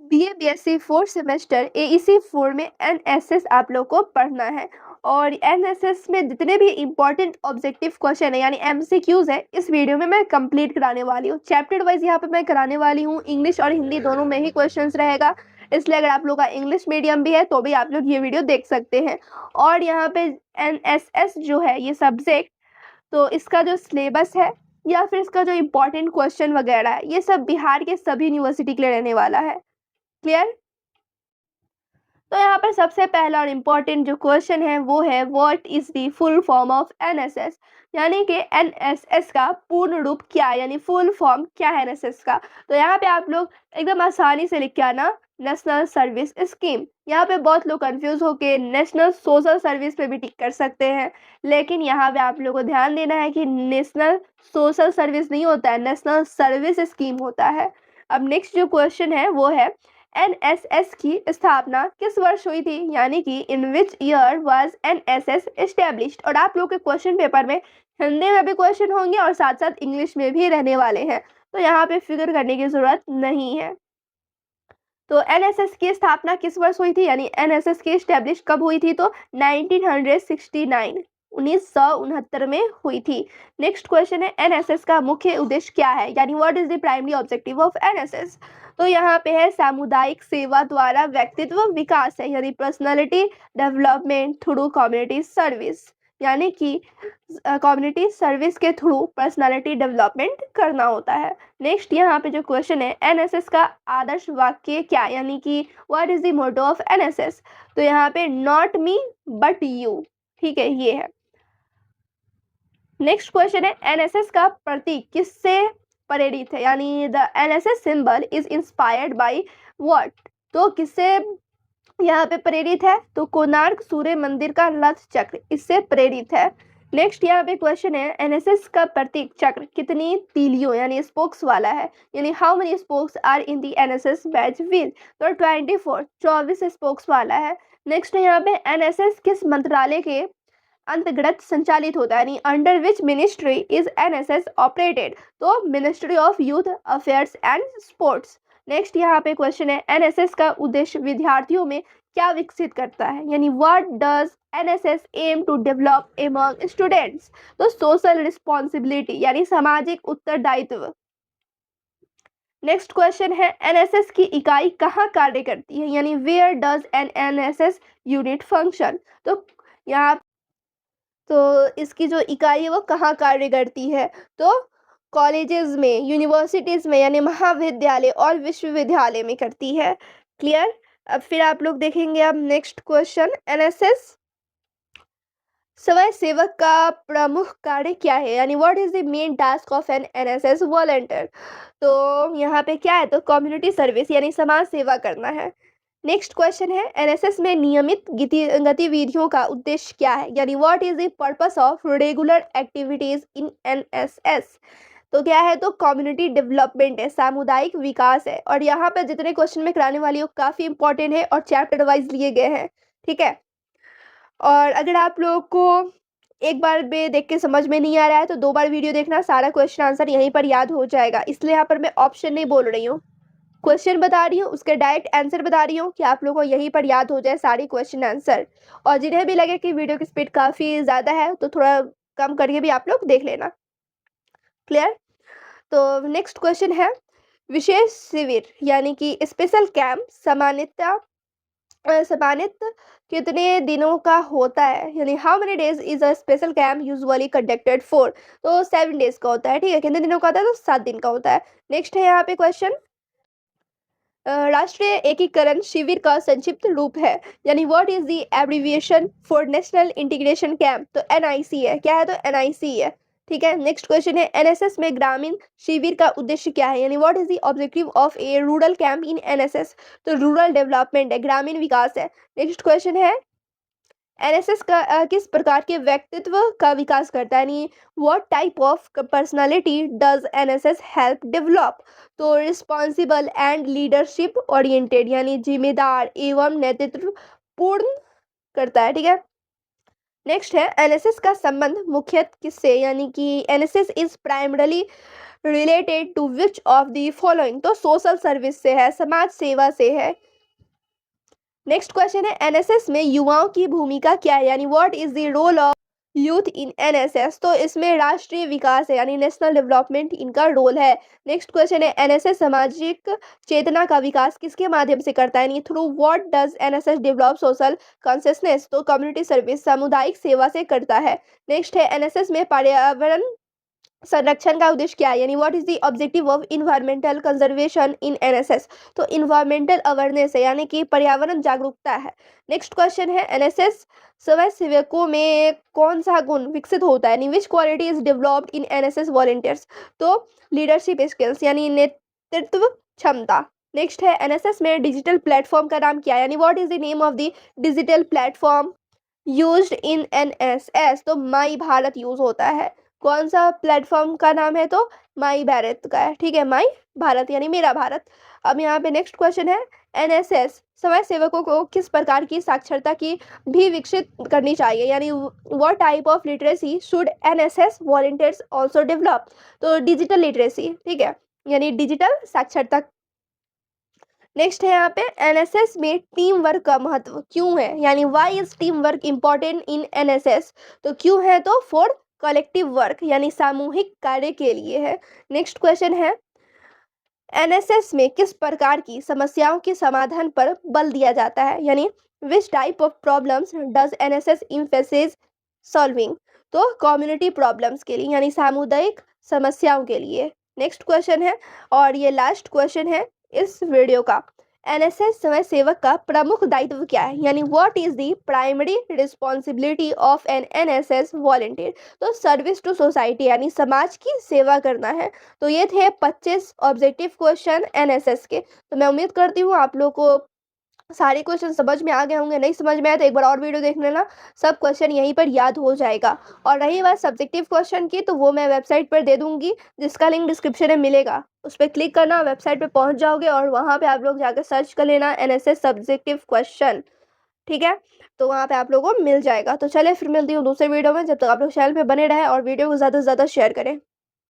BA BSc fourth semester AEC 4 में NSS आप लोग को पढ़ना है। और एनएसएस में जितने भी इंपॉर्टेंट ऑब्जेक्टिव क्वेश्चन है यानी एमसीक्यूज है, इस वीडियो में मैं कंप्लीट कराने वाली हूँ। चैप्टर वाइज यहाँ पे मैं कराने वाली हूँ, इंग्लिश और हिंदी दोनों में ही क्वेश्चंस रहेगा। इसलिए अगर आप लोग का इंग्लिश मीडियम भी है तो भी आप लोग ये वीडियो देख सकते हैं। और यहाँ पे एनएसएस जो है ये सब्जेक्ट, तो इसका जो सिलेबस है या फिर इसका जो इम्पोर्टेंट क्वेश्चन वगैरह है, ये सब बिहार के सभी यूनिवर्सिटी के लिए रहने वाला है। क्लियर? तो यहाँ पर सबसे पहला और इम्पोर्टेंट जो क्वेश्चन है वो है what is the full form of NSS, यानी कि एनएसएस का पूर्ण रूप क्या है, यानी फुल फॉर्म क्या है एनएसएस का। तो यहाँ पे आप लोग एकदम आसानी से लिख के आना नेशनल सर्विस स्कीम। यहाँ पे बहुत लोग कंफ्यूज होके नेशनल सोशल सर्विस पे भी टिक कर सकते हैं, लेकिन यहाँ पे आप लोगों को ध्यान देना है कि नेशनल सोशल सर्विस नहीं होता है, नेशनल सर्विस स्कीम होता है। अब नेक्स्ट जो क्वेश्चन है वो है एनएसएस की स्थापना किस वर्ष हुई थी, यानी कि in which year was NSS established. और आप लोग के क्वेश्चन पेपर में हिंदी में भी क्वेश्चन होंगे और साथ साथ इंग्लिश में भी रहने वाले हैं, तो यहाँ पे फिक्र करने की जरूरत नहीं है। तो एनएसएस की स्थापना किस वर्ष हुई थी, यानी एनएसएस की स्टैब्लिश कब हुई थी, तो 1969 1969 में हुई थी। नेक्स्ट क्वेश्चन है एनएसएस का मुख्य उद्देश्य क्या है, यानी what is the primary objective of NSS. तो यहाँ पे है सामुदायिक सेवा द्वारा व्यक्तित्व विकास है, यानी personality development through community service, यानी कि कम्युनिटी सर्विस के थ्रू पर्सनालिटी डेवलपमेंट करना होता है। नेक्स्ट यहाँ पे जो क्वेश्चन है एनएसएस का आदर्श वाक्य क्या, यानी कि what is the motto of NSS. तो यहाँ पे नॉट मी बट यू, ठीक है, ये है। नेक्स्ट क्वेश्चन है एनएसएस का प्रतीक किससे प्रेरित है, यानी the NSS symbol is inspired by what. तो किससे यहाँ पे प्रेरित है, तो कोणार्क सूर्य मंदिर का रथ चक्र इससे प्रेरित है। नेक्स्ट यहाँ पे क्वेश्चन है एनएसएस का प्रतीक चक्र कितनी तीलियों यानी स्पोक्स वाला है, यानी how many spokes are in the NSS badge wheel. तो 24 स्पोक्स वाला है। नेक्स्ट यहाँ पे एनएसएस किस मंत्रालय के अंतर्गत संचालित होता है, यानी under which ministry is NSS operated. तो ministry of youth affairs and sports. Next यहाँ पे क्वेश्चन है एनएसएस का उद्देश्य विद्यार्थियों में क्या विकसित करता है, यानी what does NSS aim to develop among students. तो सोशल रिस्पॉन्सिबिलिटी यानी सामाजिक उत्तरदायित्व। नेक्स्ट क्वेश्चन है एनएसएस की इकाई कहाँ कार्य करती है, यानी where does an NSS unit function. तो यहाँ तो इसकी जो इकाई है वो कहाँ कार्य करती है, तो कॉलेजेस में, यूनिवर्सिटीज़ में, यानी महाविद्यालय और विश्वविद्यालय में करती है। क्लियर? अब फिर आप लोग देखेंगे अब नेक्स्ट क्वेश्चन एनएसएस स्वयं सेवक का प्रमुख कार्य क्या है, यानी what is the main task of an NSS volunteer. तो यहाँ पे क्या है, तो कम्युनिटी सर्विस यानी समाज सेवा करना है। नेक्स्ट क्वेश्चन है एनएसएस में नियमित गतिविधियों का उद्देश्य क्या है, यानी what is the purpose of regular activities in NSS. तो क्या है, तो कम्युनिटी डेवलपमेंट है, सामुदायिक विकास है। और यहाँ पे जितने क्वेश्चन में कराने वाली हो काफी इंपॉर्टेंट है और चैप्टर वाइज लिए गए हैं, ठीक है। और अगर आप लोगों को एक बार में देख के समझ में नहीं आ रहा है तो 2 बार वीडियो देखना, सारा क्वेश्चन आंसर यहीं पर याद हो जाएगा। इसलिए यहाँ पर मैं ऑप्शन नहीं बोल रही हूँ, क्वेश्चन बता रही हूँ, उसके डायरेक्ट आंसर बता रही हूँ कि आप लोगों को यहीं पर याद हो जाए सारी क्वेश्चन आंसर। और जिन्हें भी लगे कि वीडियो की स्पीड काफ़ी ज़्यादा है तो थोड़ा कम करके भी आप लोग देख लेना। क्लियर? तो नेक्स्ट क्वेश्चन है विशेष शिविर यानी कि स्पेशल कैंप सम्मानित कितने दिनों का होता है, यानी how many days is a special camp usually conducted for. तो 7 डेज का होता है, ठीक है। कितने दिनों का होता है, तो 7 दिन का होता है। नेक्स्ट है यहाँ पे क्वेश्चन राष्ट्रीय एकीकरण शिविर का संक्षिप्त रूप है, यानी what is the abbreviation for national integration camp. तो एनआईसी है, क्या है, तो एनआईसी है, ठीक है। नेक्स्ट क्वेश्चन है एनएसएस में ग्रामीण शिविर का उद्देश्य क्या है, यानी what is the objective of A rural camp in NSS. तो रूरल डेवलपमेंट है, ग्रामीण विकास है। नेक्स्ट क्वेश्चन है एनएसएस का किस प्रकार के व्यक्तित्व का विकास करता है, यानी what type of personality does NSS help develop. तो रिस्पॉन्सिबल एंड लीडरशिप ओरिएंटेड, यानी जिम्मेदार एवं नेतृत्व पूर्ण करता है, ठीक है। नेक्स्ट है एनएसएस का संबंध मुख्यतः किससे, यानी कि NSS is primarily related to which of the following, तो सोशल सर्विस से है, समाज सेवा से है। नेक्स्ट क्वेश्चन है एनएसएस में युवाओं की भूमिका क्या है, यानी what is the role of youth in NSS, तो इसमें राष्ट्रीय विकास है यानी नेशनल डेवलपमेंट इनका रोल है। नेक्स्ट क्वेश्चन है एनएसएस सामाजिक चेतना का विकास किसके माध्यम से करता है, यानी through what does NSS develop social consciousness, तो कम्युनिटी सर्विस सामुदायिक सेवा से करता है। नेक्स्ट है एनएसएस में पर्यावरण संरक्षण का उद्देश्य क्या है, यानी what is the objective of environmental conservation in NSS, तो इन्वायरमेंटल अवेयरनेस है यानी कि पर्यावरण जागरूकता है। नेक्स्ट क्वेश्चन है एनएसएस स्वयं सेवकों में कौन सा गुण विकसित होता है, यानी विच quality is developed in NSS volunteers, तो लीडरशिप स्किल्स यानी नेतृत्व क्षमता। नेक्स्ट है एनएसएस में डिजिटल प्लेटफॉर्म का नाम क्या है, यानी what is the name of the digital platform used in NSS, तो माई भारत यूज होता है। कौन सा प्लेटफॉर्म का नाम है, तो माई भारत का है, ठीक है, माई भारत यानी मेरा भारत। अब यहाँ पे नेक्स्ट क्वेश्चन है एनएसएस समाज सेवकों को किस प्रकार की साक्षरता की भी विकसित करनी चाहिए, यानी what type of literacy should NSS volunteers also develop, तो डिजिटल लिटरेसी, ठीक है, यानी डिजिटल साक्षरता। नेक्स्ट है यहाँ पे एनएसएस में टीम वर्क का महत्व क्यों है, यानी why is team work important in NSS, तो क्यों है, तो फॉर कलेक्टिव वर्क यानी सामूहिक कार्य के लिए है। नेक्स्ट क्वेश्चन है एनएसएस में किस प्रकार की समस्याओं के समाधान पर बल दिया जाता है, यानी which type of problems does NSS emphasis solving, तो कम्युनिटी प्रॉब्लम्स के लिए यानी सामुदायिक समस्याओं के लिए। नेक्स्ट क्वेश्चन है और ये लास्ट क्वेश्चन है इस वीडियो का, एनएसएस स्वयं सेवक का प्रमुख दायित्व क्या है, यानी what is the primary responsibility of an NSS volunteer, तो सर्विस टू सोसाइटी यानी समाज की सेवा करना है। तो ये थे 25 ऑब्जेक्टिव क्वेश्चन एनएसएस के। तो मैं उम्मीद करती हूँ आप लोग को सारे क्वेश्चन समझ में आ गए होंगे, नहीं समझ में आया तो एक बार और वीडियो देख लेना, सब क्वेश्चन यहीं पर याद हो जाएगा। और रही बात सब्जेक्टिव क्वेश्चन की, तो वो मैं वेबसाइट पर दे दूंगी जिसका लिंक डिस्क्रिप्शन में मिलेगा, उस पर क्लिक करना, वेबसाइट पे पहुंच जाओगे और वहाँ पे आप लोग जाकर सर्च कर लेना एनएसएस सब्जेक्टिव क्वेश्चन, ठीक है, तो वहाँ पे आप लोगों को मिल जाएगा। तो चलिए फिर मिलती हूँ दूसरे वीडियो में, जब तक आप लोग चैनल पे बने रहे और वीडियो को ज़्यादा से ज़्यादा शेयर करें।